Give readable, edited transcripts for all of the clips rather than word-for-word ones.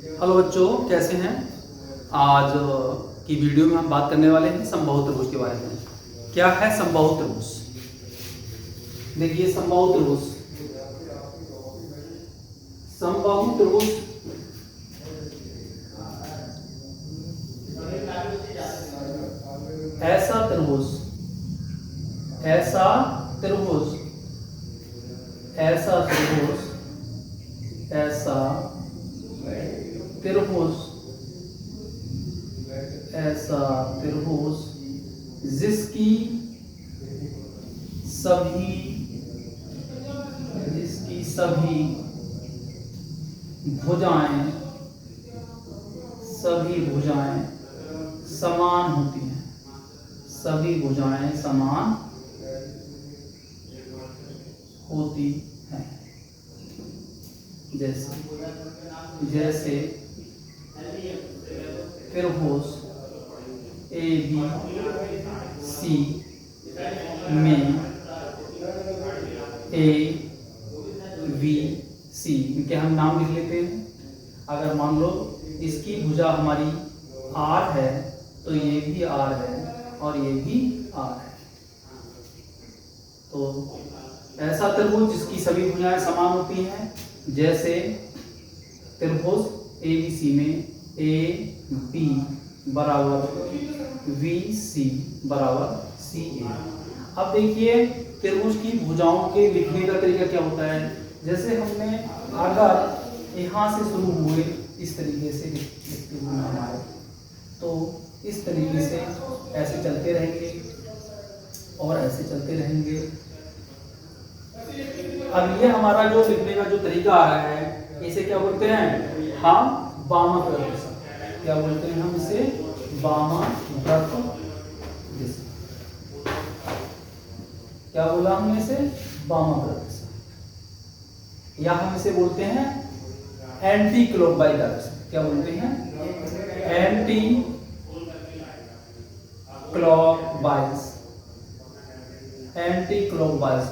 Hello बच्चों, कैसे हैं। आज की वीडियो में हम बात करने वाले हैं समबाहु त्रिभुज के बारे में। क्या है समबाहु त्रिभुज? देखिए, समबाहु त्रिभुज ऐसा त्रिभुज ऐसा त्रिभुज ऐसा त्रिभुज ऐसा त्रिभुज ऐसा त्रिभुज जिसकी सभी भुजाएं समान होती हैं। सभी भुजाएं समान होती हैं। जैसे त्रिभुज ABC में AVC इनके हम नाम लिख लेते हैं। अगर मान लो इसकी भुजा हमारी R है तो ये भी R है और ये भी R है। तो ऐसा त्रिभुज जिसकी सभी भुजाएं समान होती हैं, जैसे त्रिभुज ABC में AB बराबर VC बराबर CA। अब देखिए, त्रिभुज की भुजाओं के लिखने का तरीका क्या होता है। जैसे हमने अगर यहाँ से शुरू हुए इस तरीके से लिखते हुए हमारे, तो इस तरीके से ऐसे चलते रहेंगे और ऐसे चलते रहेंगे। अब ये हमारा जो लिखने का जो तरीका आ रहा है, इसे क्या बोलते हैं हम? वामाव्रत दिशा। क्या बोलते हैं हम इसे? वामाव्रत दिशा। क्या बोला हमने इसे? वामाव्रत दिशा। या हम इसे बोलते हैं एंटी क्लॉकवाइज डायरेक्शन। क्या बोलते हैं? Anti clockwise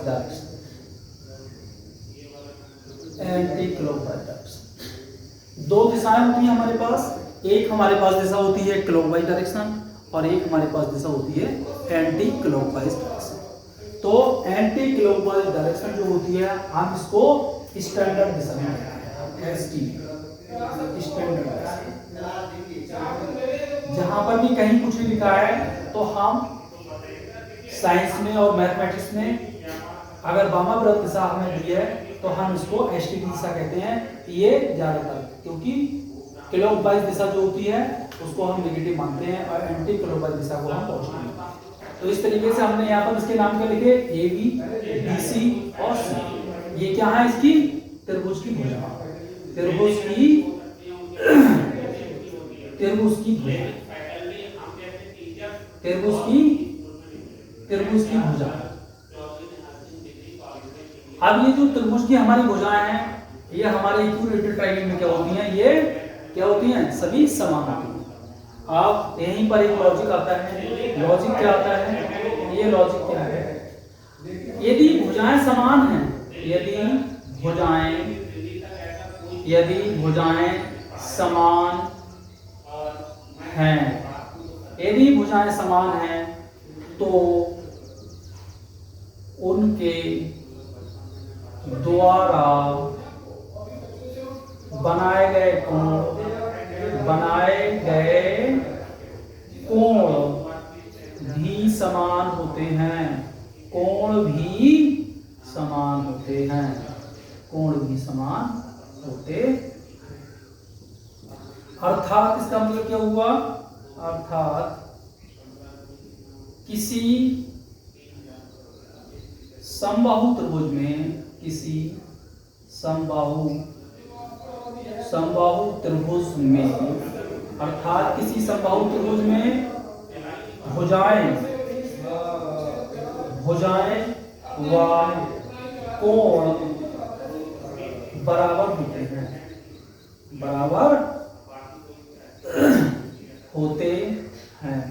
direction. Anti clockwise direction. दो दिशाएं होती हैं हमारे पास। एक हमारे पास दिशा होती है क्लॉकवाइज डायरेक्शन और एक हमारे पास दिशा होती है एंटी क्लॉकवाइज डायरेक्शन। तो एंटी क्लॉकवाइज डायरेक्शन जो होती है, हम इसको स्टैंडर्ड दिशा में कहते हैं, ST स्टैंडर्ड दिशा। जहां पर भी कहीं कुछ भी लिखा है तो हम साइंस में और मैथमेटिक्स में अगर वामाव्रत दिशा हमें दी है तो हम इसको ST दिशा कहते हैं। ये ज्यादातर, क्योंकि क्लॉकवाइज दिशा जो होती है उसको हम नेगेटिव मानते हैं और एंटी क्लॉकवाइज दिशा को हम पॉजिटिव मानते हैं। तो इस तरीके से हमने यहाँ पर इसके नाम क्या लिखे? AB, BC और C। ये क्या है? इसकी त्रिभुज की भुजा। त्रिभुज की भुजा। अब ये जो त्रिभुज की हमारी भुजाएं हैं, ये हमारे इक्विलैटरल ट्रायंगल में क्या होती हैं? ये क्या होती हैं? सभी समान होती हैं। अब यहीं पर एक लॉजिक आता है। लॉजिक क्या आता है? ये लॉजिक क्या है? यदि भुजाएं समान हैं, यदि भुजाएं समान हैं तो उनके द्वारा बनाए गए कोण भी समान होते हैं। अर्थात इसका मतलब क्या हुआ? अर्थात किसी समबाहु त्रिभुज में भुजाएं व कोण बराबर होते हैं।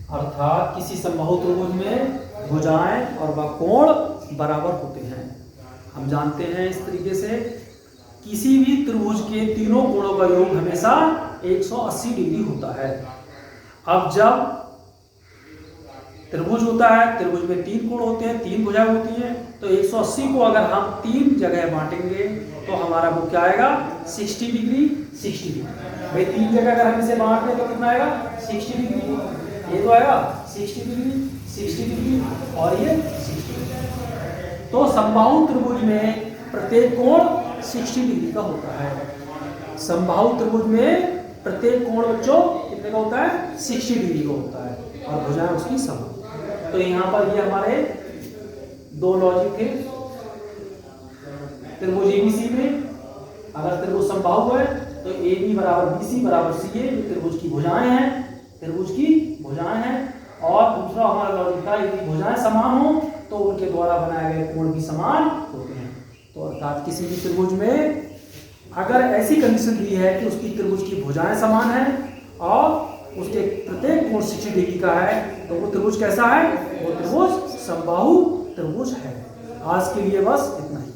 अर्थात किसी समबाहु त्रिभुज में भुजाएं और वह कोण बराबर होते हैं। हम जानते हैं इस तरीके से किसी भी त्रिभुज के तीनों कोणों का योग हमेशा 180 डिग्री होता है। अब जब त्रिभुज होता है, त्रिभुज में 3 कोण होते हैं, 3 भुजाएं होती हैं, तो 180 को अगर हम 3 जगह बांटेंगे तो हमारा वो क्या आएगा 60 डिग्री 60 डिग्री। भाई 3 जगह अगर हम इसे बांट दें तो कितना आएगा 60 डिग्री, ये तो आएगा 60 डिग्री 60 डिग्री और ये 60 डिग्री। तो समबाहु त्रिभुज में प्रत्येक कोण 60 डिग्री का होता है। समबाहु त्रिभुज में प्रत्येक कोण बच्चों कितने का होता है 60 डिग्री का होता है और भुजाएं उसकी समान। तो यहाँ पर ये हमारे 2 लॉजिक थे। त्रिभुज एबीसी में अगर त्रिभुज समबाहु है तो AB बराबर BC बराबर CA त्रिभुज की भुजाएं हैं, त्रिभुज की भुजाएं हैं। और दूसरा हमारा लॉजिक था यदि भुजाएं समान हो तो उनके द्वारा बनाए गए कोण भी समान होते हैं। तो अर्थात किसी भी त्रिभुज में अगर ऐसी कंडीशन दी है कि उसकी त्रिभुज की भुजाएं समान है और उसके प्रत्येक कोण 60 डिग्री का है तो वो त्रिभुज कैसा है, वो त्रिभुज समबाहु त्रिभुज है। आज के लिए बस इतना ही।